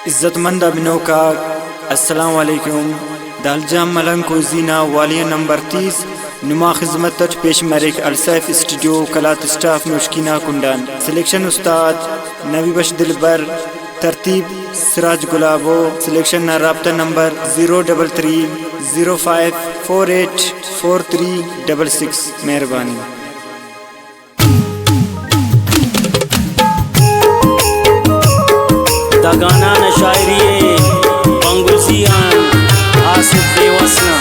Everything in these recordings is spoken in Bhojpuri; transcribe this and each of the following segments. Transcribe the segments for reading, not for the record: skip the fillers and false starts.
इज़्ज़तमंद अभिनव का अस्सलाम वालेकुम। दालजाम मलंग को जीना वालिया नंबर 30 नुमा खिदमत तच पेश मरिक अलसैफ स्टूडियो कलात स्टाफ मुश्किना कुंडन। सिलेक्शन उस्ताद नबी बश दिलबर, तरतीब सिराज गुलाबो। सिलेक्शन राब्ता नंबर 033 05 48 4366। मेहरबानी। गाना न शायरी बंगुसियान आसिफ बेवसना।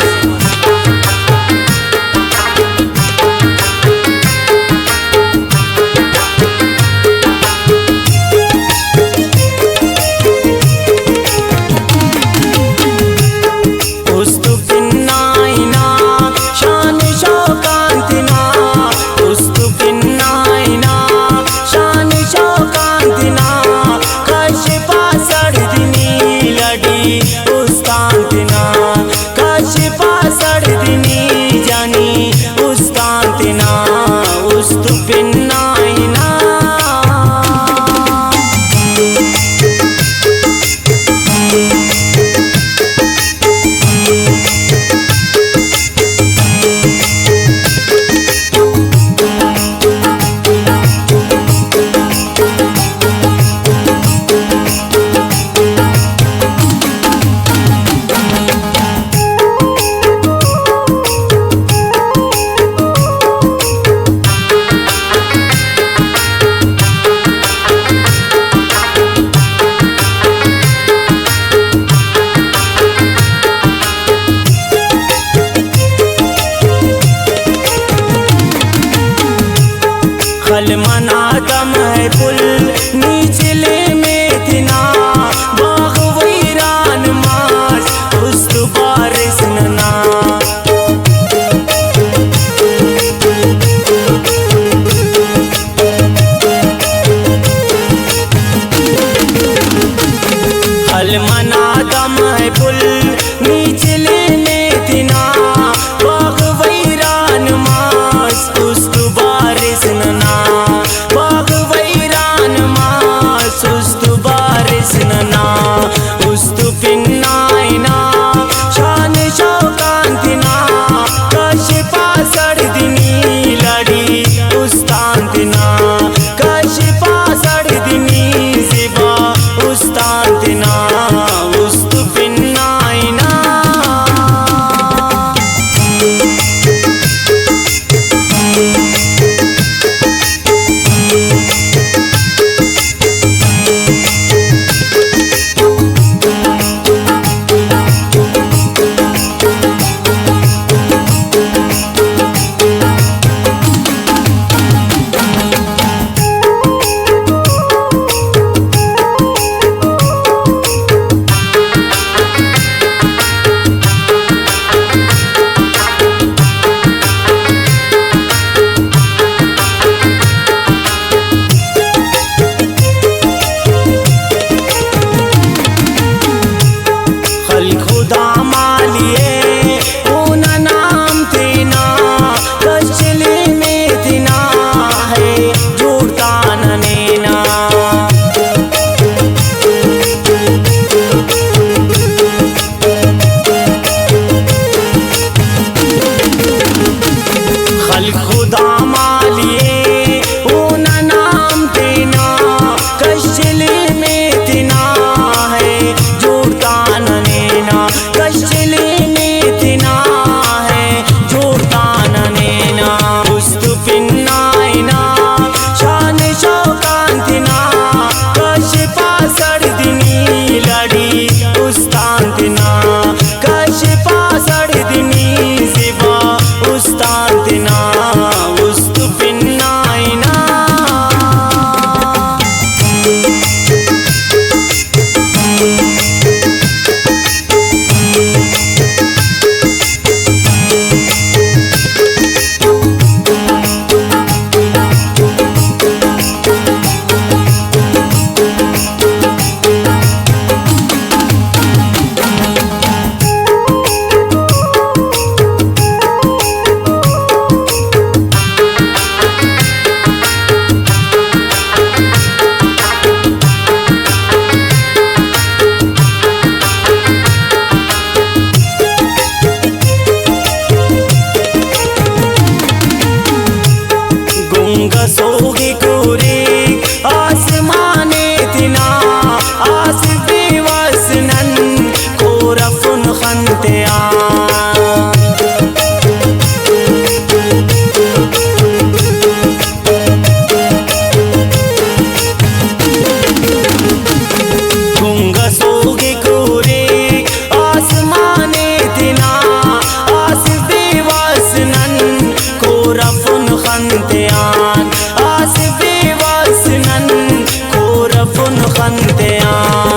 खलमना दम है पुल नीचले में दिना बाग वैरान मास उस्त बारिश नना। खलमना दम है पुल नीचले में दिना बाग वैरान मास उस्त बारिश नना। उस्त पिन्ना मा